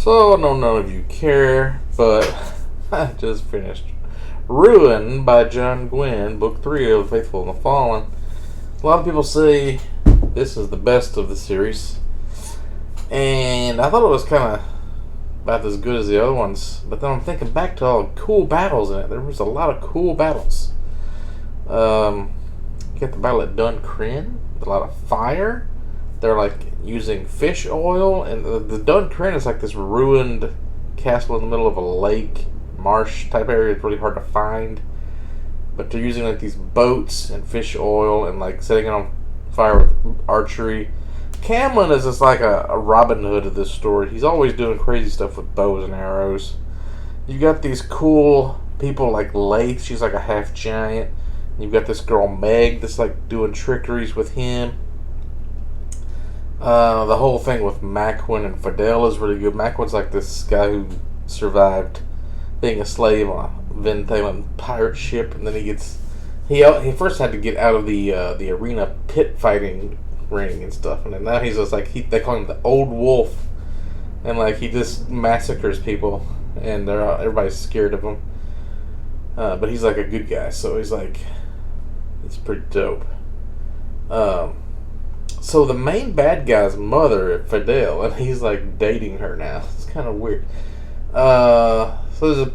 So, I know none of you care, but I just finished Ruin by John Gwynne, Book 3 of The Faithful and the Fallen. A lot of people say this is the best of the series, and I thought it was kind of about as good as the other ones, but then I'm thinking back to all the cool battles in it. There was a lot of cool battles. You get the battle at Dunkrin, a lot of fire. They're like using fish oil, and the Dunkrin is like this ruined castle in the middle of a lake, marsh type area. It's really hard to find, but they're using like these boats and fish oil and like setting it on fire with archery. Camlin is just like a Robin Hood of this story. He's always doing crazy stuff with bows and arrows. You got these cool people like Laith. She's like a half giant. You've got this girl Meg that's like doing trickeries with him. The whole thing with Macwin and Fidel is really good. Macwin's like this guy who survived being a slave on a Venthalan pirate ship, and then he first had to get out of the arena pit fighting ring and stuff, and then now he's just like they call him the Old Wolf, and like he just massacres people, and everybody's scared of him. But he's like a good guy, so he's like it's pretty dope. So the main bad guy's mother, Fidel, and he's like dating her now. It's kind of weird. So there's a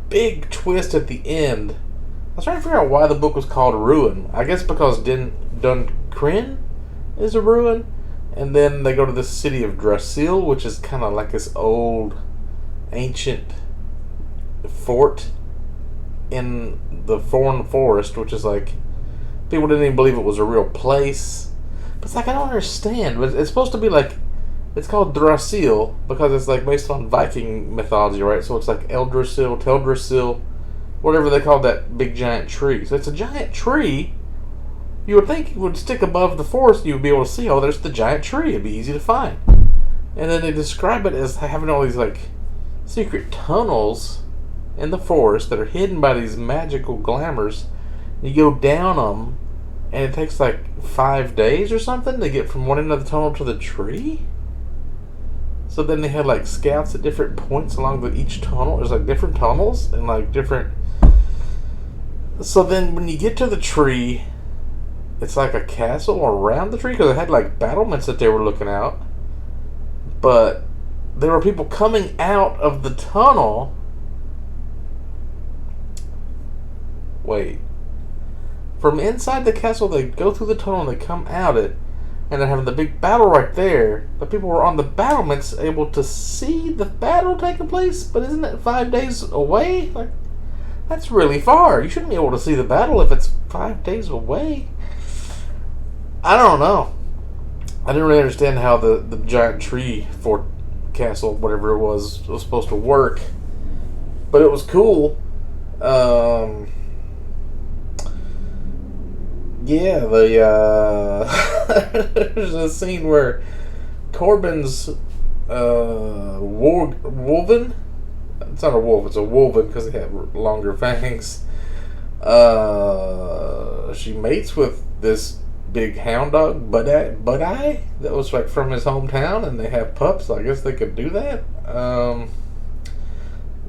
big twist at the end. I was trying to figure out why the book was called Ruin. I guess because Dunkrin is a ruin, and then they go to the city of Drasil, which is kind of like this old, ancient fort in the Thorn Forest, which is like people didn't even believe it was a real place. But it's like I don't understand. But it's supposed to be like it's called Drasil because it's like based on Viking mythology, right? So it's like Eldrasil, Teldrasil, whatever they call that big giant tree. So it's a giant tree. You would think it would stick above the forest. You would be able to see, oh, there's the giant tree. It'd be easy to find. And then they describe it as having all these like secret tunnels in the forest that are hidden by these magical glamours. You go down them, and it takes like 5 days or something to get from one end of the tunnel to the tree. So then they had like scouts at different points along each tunnel. There's like different tunnels and like different. So then when you get to the tree, it's like a castle around the tree because it had like battlements that they were looking out. But there were people coming out of the tunnel. Wait. From inside the castle, they go through the tunnel and they come out it, and they're having the big battle right there. But people were on the battlements able to see the battle taking place, but isn't it 5 days away? Like, that's really far. You shouldn't be able to see the battle if it's 5 days away. I don't know. I didn't really understand how the giant tree fort castle, whatever it was supposed to work. But it was cool. Yeah, there's a scene where Corbin's Wolven. It's not a wolf, it's a Wolven because they have longer fangs. She mates with this big hound dog, Budeye, that was like from his hometown, and they have pups. I guess they could do that.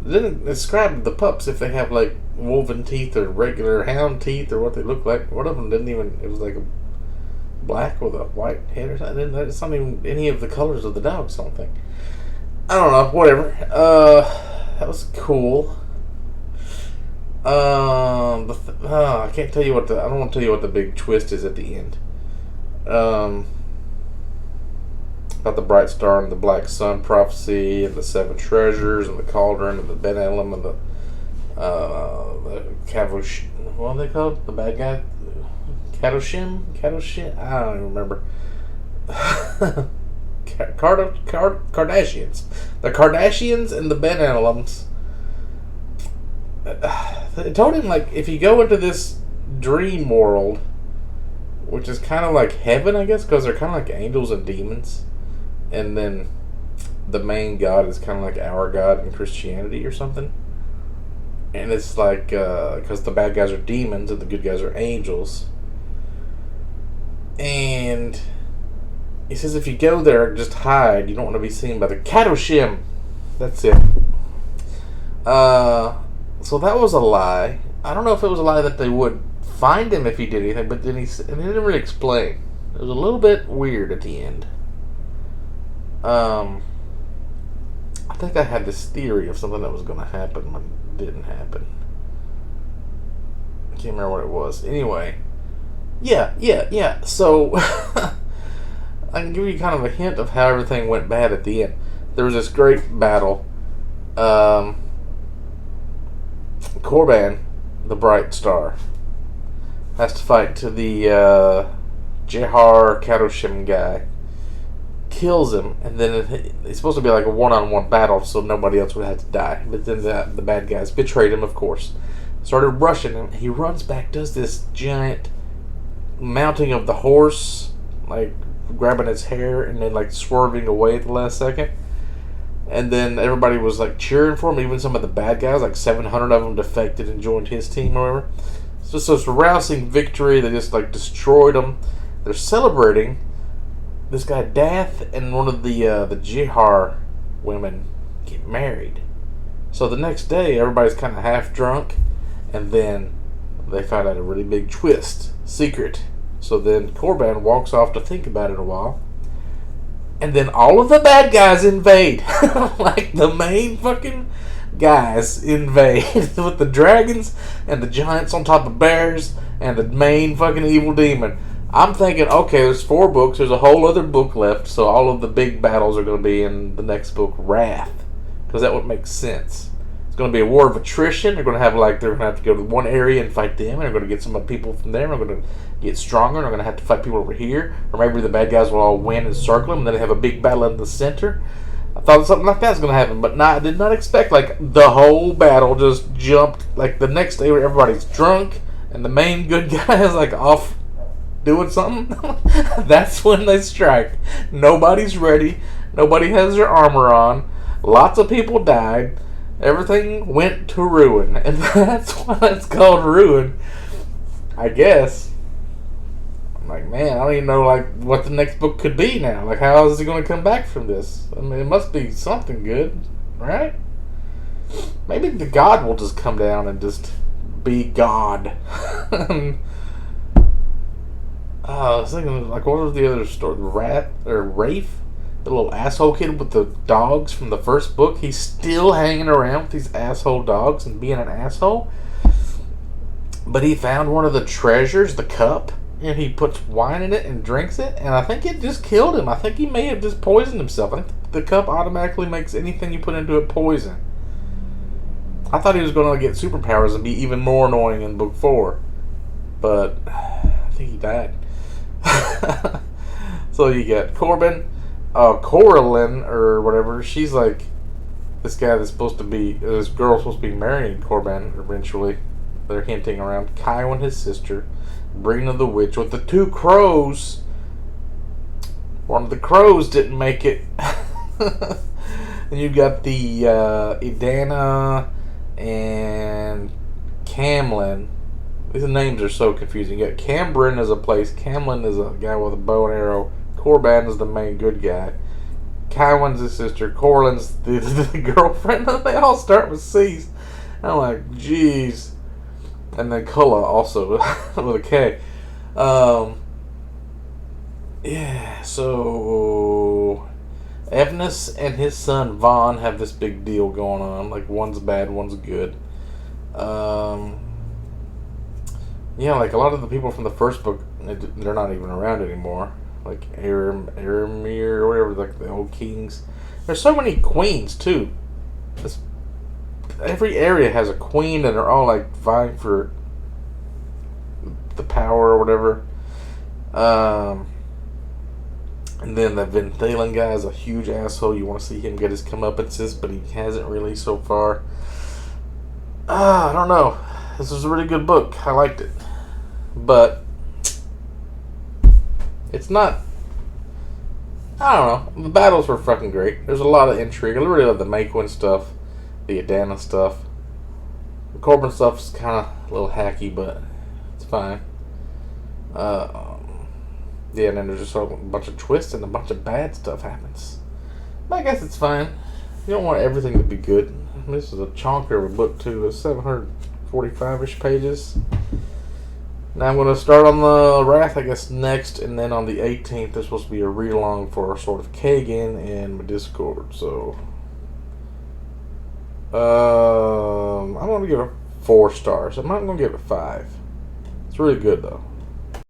Didn't describe the pups if they have like wolven teeth or regular hound teeth or what they look like. One of them didn't even. It was like a black with a white head or something. It's not even any of the colors of the dogs. I don't think. I don't know. Whatever. That was cool. I can't tell you what I don't want to tell you what the big twist is at the end. About the bright star and the black sun prophecy and the seven treasures and the cauldron and the Ben Elam and the Kavush. What are they called? The bad guy? Kadoshim? I don't even remember. Kardashians. The Kardashians and the Ben Elams. They told him, like, if you go into this dream world, which is kind of like heaven, I guess, because they're kind of like angels and demons, and then the main god is kind of like our god in Christianity or something, and it's like, because the bad guys are demons and the good guys are angels, and he says if you go there, just hide, you don't want to be seen by the Kadoshim. That's it. So that was a lie. I don't know if it was a lie that they would find him if he did anything, but then he didn't really explain. It was a little bit weird at the end. I think I had this theory of something that was going to happen, but it didn't happen. I can't remember what it was. Anyway, yeah. So I can give you kind of a hint of how everything went bad at the end. There was this great battle. Korban, the Bright Star, has to fight to the Jehar Kadoshim guy. Kills him, and then it's supposed to be like a one-on-one battle, so nobody else would have to die. But then the bad guys betrayed him, of course. Started rushing him. He runs back, does this giant mounting of the horse, like grabbing its hair, and then like swerving away at the last second. And then everybody was like cheering for him. Even some of the bad guys, like 700 of them, defected and joined his team or whatever. It's just this rousing victory. They just like destroyed him. They're celebrating. This guy Dath and one of the Jihar women get married. So the next day, everybody's kind of half drunk, and then they find out a really big secret. So then Korban walks off to think about it a while. And then all of the bad guys invade. Like the main fucking guys invade with the dragons and the giants on top of bears and the main fucking evil demon. I'm thinking, okay, there's 4 books. There's a whole other book left, so all of the big battles are going to be in the next book, Wrath, because that would make sense. It's going to be a war of attrition. They're going to have to go to one area and fight them, and they're going to get some people from there. They're going to get stronger, and they're going to have to fight people over here, or maybe the bad guys will all win and circle them, and then they have a big battle in the center. I thought something like that was going to happen, but I did not expect like the whole battle just jumped. Like the next day, where everybody's drunk, and the main good guy is like off doing something. That's when they strike. Nobody's ready. Nobody has their armor on. Lots of people died. Everything went to ruin, and that's why it's called Ruin, I guess. I'm like, man, I don't even know like what the next book could be now. Like, how is he going to come back from this? I mean, it must be something good, right? Maybe the God will just come down and just be God. I was thinking, like, what was the other story? Rafe? The little asshole kid with the dogs from the first book. He's still hanging around with these asshole dogs and being an asshole. But he found one of the treasures, the cup, and he puts wine in it and drinks it, and I think it just killed him. I think he may have just poisoned himself. I think the cup automatically makes anything you put into it poison. I thought he was going to get superpowers and be even more annoying in book 4. But I think he died. So you get Corbin, Coraline or whatever. She's like this guy that's supposed to be, this girl's supposed to be marrying Corbin eventually. They're hinting around. Kyle, his sister, Brina the witch with the 2 crows. One of the crows didn't make it. And you got the Idana and Camlin. These names are so confusing. You got Cambrin is a place. Camlin is a guy with a bow and arrow. Korban is the main good guy. Kywin's his sister. Corlin's the girlfriend. They all start with C's. I'm like, jeez. And then Kulla also with a K. Yeah, so Evnus and his son Vaughn have this big deal going on. Like, one's bad, one's good. Yeah, like a lot of the people from the first book, they're not even around anymore. Like Aramir or whatever, like the old kings. There's so many queens too. Every area has a queen, and they're all like vying for the power or whatever. And then the Venthalan guy is a huge asshole. You want to see him get his comeuppances, but he hasn't really so far. I don't know. This was a really good book. I liked it. But it's not, I don't know. The battles were fucking great. There's a lot of intrigue. I really love the Maquin stuff, the Adana stuff. The Corbin stuff is kind of a little hacky, but it's fine. Yeah, and then there's just a bunch of twists and a bunch of bad stuff happens. But I guess it's fine. You don't want everything to be good. This is a chonker of a book too. It's 745-ish pages. Now I'm going to start on the Wrath, I guess, next, and then on the 18th there's supposed to be a read-along for Sword of Kagan and my Discord. So, I'm going to give it 4 stars. I'm not going to give it 5. It's really good though.